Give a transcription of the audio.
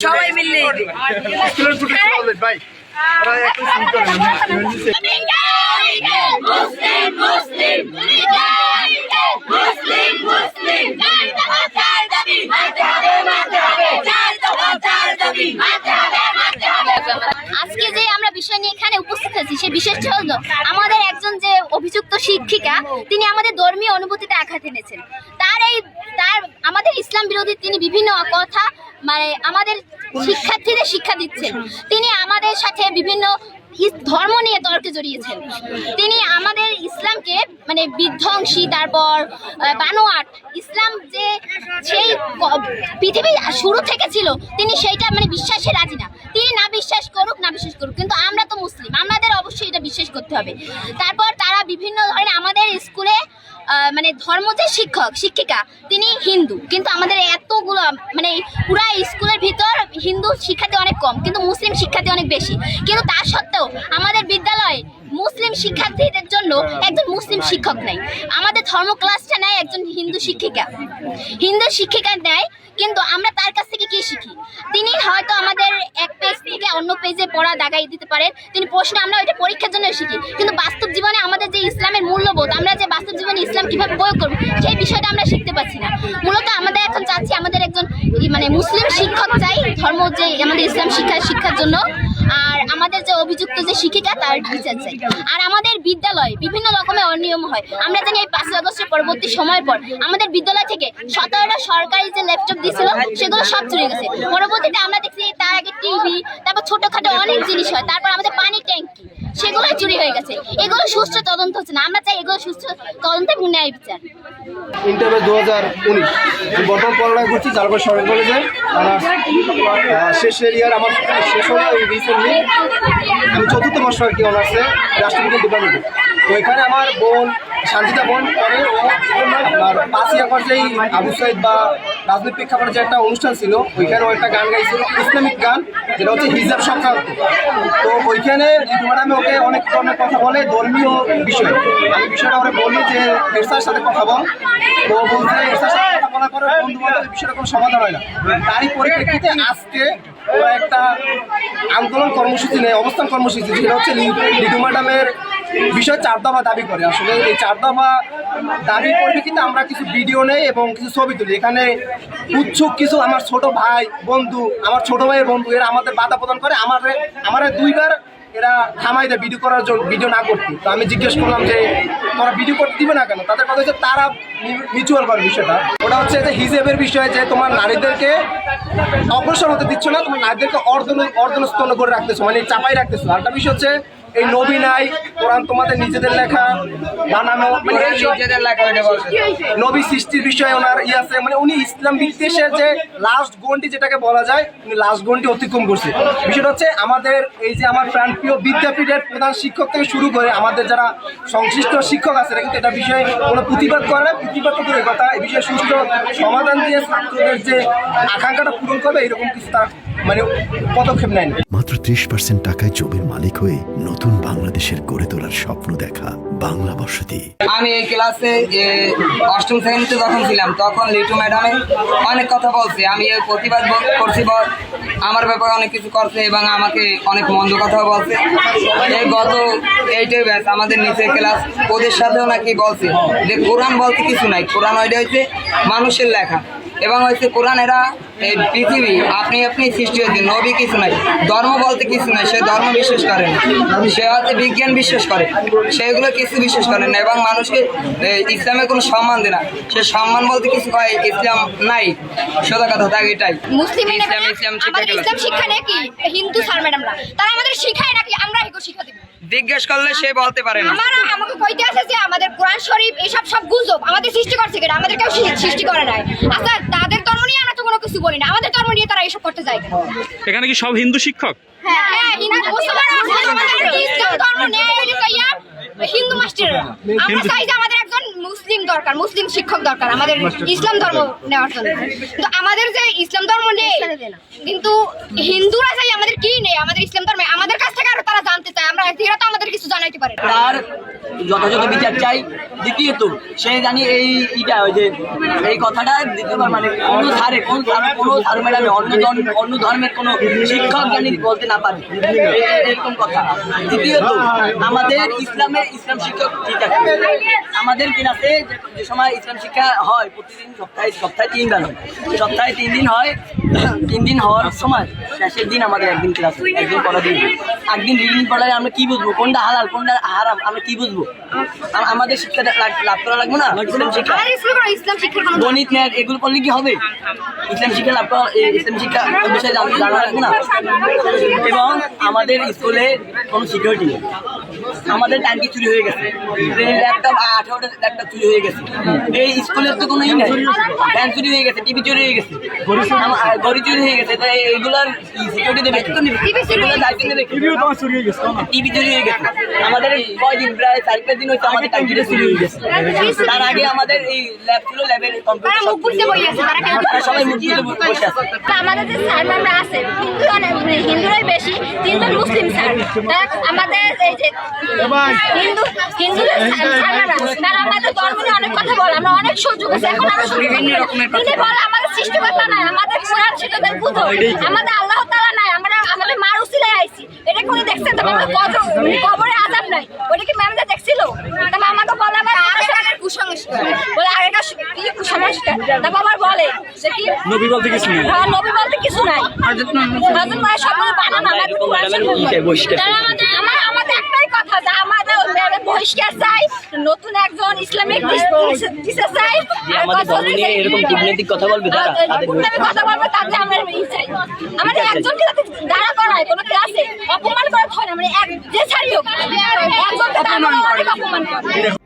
সবাই মিলে ভাই আজকে যে আমরা বিষয় নিয়ে এখানে উপস্থিত আছি সেই বিষয়টি হলো আমাদের একজন যে অভিযুক্ত শিক্ষিকা তিনি আমাদের ধর্মীয় অনুভূতিতে আঘাত এনেছেন। তার আমাদের ইসলাম বিরোধী তিনি বিভিন্ন কথা মানে আমাদের শিক্ষার্থীদের শিক্ষা দিচ্ছেন। তিনি আমাদের সাথে বিভিন্ন ধর্ম নিয়ে তর্কে জড়িয়েছেন। তিনি আমাদের ইসলামকে মানে বিধ্বংসী, তারপর বানোয়াট ইসলাম যে সেই পৃথিবী শুরু থেকে ছিল তিনি সেইটা মানে বিশ্বাসে রাজি না। তিনি না বিশ্বাস করুক কিন্তু আমরা তো মুসলিম, আমাদের অবশ্যই এটা বিশ্বাস করতে হবে। তারপর তারা বিভিন্ন ধরনের আমাদের স্কুলে মানে ধর্ম যে শিক্ষিকা তিনি হিন্দু, কিন্তু আমাদের এতগুলো মানে পুরা স্কুলের ভিতর হিন্দু শিক্ষার্থী অনেক কম, কিন্তু মুসলিম শিক্ষার্থী অনেক বেশি। কিন্তু তা সত্ত্বেও আমাদের বিদ্যালয়ে মুসলিম শিক্ষার্থীদের জন্য একজন মুসলিম শিক্ষক নেই। আমাদের ধর্ম ক্লাসটা নেয় একজন হিন্দু শিক্ষিকা নেয়, কিন্তু আমরা তার কাছ থেকে কি শিখি? তিনি হয়তো আমাদের এক পেজ থেকে অন্য পেজে পড়া দাগাই দিতে পারেন, তিনি প্রশ্ন আমরা ওইটা পরীক্ষার জন্য শিখি, কিন্তু বাস্তব জীবনে আমাদের যে ইসলামের মূল্যবোধ, আমরা যে বাস্তব জীবনে ইসলাম কিভাবে প্রয়োগ করবো সেই বিষয়টা আমরা শিখতে পাচ্ছি না। মূলত আমাদের এখন চাচ্ছি আমাদের একজন মানে মুসলিম শিক্ষক চাই ধর্ম যে আমাদের ইসলাম শিক্ষার জন্য, আর আমাদের যে অভিযুক্ত যে শিক্ষিকা তার বিচার চাই। আর আমাদের বিদ্যালয়ে বিভিন্ন রকমের অনিয়ম হয়। আমরা জানি এই 5 আগস্টের পরবর্তী সময়ের পর আমাদের বিদ্যালয় থেকে 17টা সরকারি যে ল্যাপটপ দিয়েছিল সেগুলো সব চুরি গেছে। পরবর্তীতে আমরা দেখছি তার আগে টিভি, তারপর ছোটখাটো অনেক জিনিস হয়, তারপর আমাদের পানির ট্যাঙ্কি সেগুলো চুরি হয়ে গেছে। এগুলো সুষ্ঠু তদন্ত হচ্ছে না। আমরা চাই এগুলো সুষ্ঠু তদন্ত এবং ন্যায় বিচার। ইন্টারভিউ 2019 বর্তমান পড়ালেখা করছি জালগড় সরকারি কলেজে। শেষ ইয়ার আমার শেষ হলো এই রিসেন্টলি, আমি 4র্থ বর্ষ আর কি অনার্সে রাষ্ট্রবিজ্ঞান ডিপার্টমেন্টে। তো এখানে আমার বোন শান্তিতা বোন পরে আপনার 5 ইয়ার পর যেই আবু সাইদ বা রাজনৈতিক প্রেক্ষাপটে যে একটা অনুষ্ঠান ছিল ওইখানে একটা গান গাইছিল, ইসলামিক গান, যেটা হচ্ছে হিজাব সংক্রান্ত। তো ওইখানে ম্যাডামে ওকে অনেক ধরনের কথা বলে ধর্মীয় বিষয়। আমি বিষয়টা ওরা বলি যে এরশাদের সাথে কথা বল, তো বলছে এরশাদের সাথে কথা বলার পরে বন্ধু বান্ধব বিষয়টা কোনো সমাধান হয় না। তারই পরিপ্রেক্ষিতে আজকে ওরা একটা আন্দোলন কর্মসূচি নেয়, অবস্থান কর্মসূচি, যেটা হচ্ছে লিটু ম্যাডামের বিষয় 4 দফা দাবি করে। আসলে এই 4 দফা দাবির পরিপ্রেক্ষিতে আমরা কিছু ভিডিও নেই এবং কিছু ছবি তুলি। এখানে উৎসুক কিছু আমার ছোট ভাই বন্ধু, আমার ছোট ভাইয়ের বন্ধু, এরা আমাদের বাধা প্রদান করে। আমার 2বার এরা থামাই দেয় ভিডিও করার জন্য, ভিডিও না করতে। তো আমি জিজ্ঞেস করলাম যে তোরা ভিডিও করতে দিবে না কেন? তাদের কথা হচ্ছে তারা মিউচুয়াল করে বিষয়টা। ওটা হচ্ছে যে হিজেবের বিষয়, যে তোমার নারীদেরকে অগ্রসর হতে দিচ্ছ না, তোমার নারীদেরকে অর্ধনস্তন্য করে রাখতেছো, মানে চাপাই রাখতেছো। আরেকটা বিষয় হচ্ছে এই নবী নাই, কোরআন তোমাদের নিজেদের লেখা বানানো, মানে নবী সৃষ্টির বিষয়ে ওনার আছে, মানে উনি ইসলাম বিদ্বেষের যে লাস্ট গন্ডি যেটাকে বলা যায়, উনি লাস্ট গন্ডি অতিক্রম করছে। বিষয়টা হচ্ছে আমাদের এই যে আমার প্রাণপ্রিয় বিদ্যাপীঠের প্রধান শিক্ষক থেকে শুরু করে আমাদের যারা সংশ্লিষ্ট শিক্ষক আছে কিন্তু এটা বিষয়ে কোনো প্রতিবাদ করে না। প্রতিবাদ করে কথা এই বিষয়ে সুষ্ঠু সমাধান দিয়ে ছাত্রদের যে আকাঙ্ক্ষাটা পূরণ করবে এরকম কিছু তার মানে পদক্ষেপ নেন। মাত্র 30% টাকায় জমির মালিক হয়ে নতুন বাংলাদেশের গড়ে তোলার স্বপ্ন দেখা বাংলা বসতি। আমি এই ক্লাসে 8ম শ্রেণীতে যখন ছিলাম তখন লিটু ম্যাডামে অনেক কথা বলছে, আমি এই প্রতিবাদ করছি, আমার ব্যাপারে অনেক কিছু করছে এবং আমাকে অনেক মন্দ কথা বলছে। এই গত 8 ব্যাচ আমাদের নিচে ক্লাস ওদের সাথেও নাকি বলছে যে কোরআন বলতে কিছু নাই, কোরআন ওইটা হচ্ছে মানুষের লেখা এবং হচ্ছে কোরআন এরা এই পৃথিবী আপনি সৃষ্টি হয়েছে, নবী কিছু নাই, ধর্ম বলতে কিছু নাই, সে ধর্ম বিশ্বাস করে না, সে হচ্ছে বিজ্ঞান বিশ্বাস করে, সেগুলো কিছু বিশ্বাস করে না এবং মানুষকে ইসলামের কোনো সম্মান দেয় না, সে সম্মান বলতে কিছু হয় ইসলাম নাই। সোজা কথা থাকে এটাই। ইসলাম শিক্ষা নেই কি হিন্দু স্যার ম্যাডামরা তারা আমাদের শিখায় নাকি আমরা এগুলো শিক্ষা দিব? জিজ্ঞেস করলে সে বলতে পারে না। আমাকে কইতে আছে যে আমাদের কোরআন শরীফ এসব সব গুজব, আমাদের সৃষ্টি করছে কেন? আমাদের কেউ সৃষ্টি করে নাই। আচ্ছা তাদের ধর্ম নিয়ে আমরা তো কোনো কিছু বলি না, আমাদের ধর্ম নিয়ে তারা এসব করতে যায় কেন? এখানে কি সব হিন্দু শিক্ষক? হ্যাঁ হিন্দু মুসলমান ইসলাম ধর্ম নেই হিন্দু মাস্টাররা। আমরা চাই যে আমাদের একজন মুসলিম দরকার, মুসলিম শিক্ষক দরকার আমাদের ইসলাম ধর্ম নেওয়ার জন্য। কিন্তু আমাদের যে ইসলাম ধর্ম নেই, কিন্তু হিন্দুরা চাই আমাদের কি নেই, আমাদের ইসলাম ধর্মে আমাদের কাছ থেকে আরো তারা জানতে জানতে চাই, আমরা এরা তো আমাদের কিছু জানাইতে পারে না। তার যথাযথ বিচার চাই। দ্বিতীয়ত সে জানি ওই যে এই কথাটা দ্বিতীয়বার মানে কোনো স্যার ম্যাডামে অন্য ধর্মের কোনো শিক্ষক জানি বলতে না পারে এরকম কথা। দ্বিতীয়ত আমাদের ইসলাম শিক্ষক ঠিক আছে, আমাদের ক্লাসে যে সময় ইসলাম শিক্ষা হয় প্রতিদিন সপ্তাহে 3 বার হয়, সপ্তাহে 3 দিন হয়। 3 দিন হওয়ার সময় শেষের দিন আমাদের একদিন ক্লাস, একদিন পড়া দিন, একদিন রিডিং পড়ালে আমরা কি বুঝবো কোনটা হালাল কোনটা হারাম আমরা কি বুঝবো? আমাদের শিক্ষাটা লাভ করা লাগবে না? ইসলাম শিক্ষা, ইসলাম শিক্ষার কোনো গণিত ম্যাথ এগুলো করলে কি হবে? ইসলাম শিক্ষা লাভ করা, ইসলাম শিক্ষা বিষয়ে জানা লাগবে না? এবং আমাদের স্কুলে কোনো সিকিউরিটি নেই, আমাদের ট্যাঙ্কি চুরি হয়ে গেছে, ট্রেনের ল্যাপটপ 18টা ল্যাপটপ চুরি হয়ে গেছে, এই স্কুলের তো কোনো ই নেই, ফ্যান চুরি হয়ে গেছে, টিভি চুরি হয়ে গেছে, ঘড়ি চুরি হয়ে গেছে, তাই এগুলোর সিকিউরিটি দেবে এগুলোর দায়িত্ব নেবে? টিভি চুরি হয়ে গেছে, আমাদের কয়দিন প্রায় 4-5 দিন হচ্ছে আমাদের ট্যাঙ্কিটা চুরি হয়ে গেছে। তার আগে আমাদের এই ল্যাব ছিল, ল্যাবের কম্পিউটার সব চুরি হয়ে গেছে। তারা সবাই মুখ বুঝে বসে আছে। আমাদের যে স্যার ম্যামরা আছে হিন্দুরাই বেশি, 3 জন মুসলিম স্যার। আমাদের এই যে হিন্দু স্যাররা তারা আমাদের ধর্ম নিয়ে অনেক কথা বলে, আমরা অনেক সহ্য করছি। এখন আমরা তিনি বলে আমাদের সৃষ্টিকর্তা নাই, আমাদের কোরআন শিক্ষকদের পুজো, আমাদের আল্লাহ তাআলা নাই, আমরা আমাদের মার উসিলায় আইছি। এটা কোনি দেখছেন? তো কবরে আযাব নাই, ওটা কি ম্যামরা দেখছিল? তারপর আমাকে বলে আমার আগের কুসংস্কার, বলে আগেকার কি কুসংস্কার। তারপর আবার বলে যে কি নবী বলতে কিছু নাই, হ্যাঁ নবী বলতে কিছু নাই, হযরত মুহাম্মদ সবগুলো বানানো। আমাদের একটাই কথা যে আমাদের বহিষ্কার চাই, নতুন একজন ইসলামিক টিচার চাই। আমাদের ধর্ম নিয়ে এরকম কূটনৈতিক কথা বলবে যারা, কূটনৈতিক কথা বলবে তাদের আমরা চাই। আমাদের একজনকে যাতে দাঁড়া করায় কোনো ক্লাসে অপমান করা হয় না, মানে যে ছাড়িও একজনকে দাঁড়া করা অনেক অপমান করে।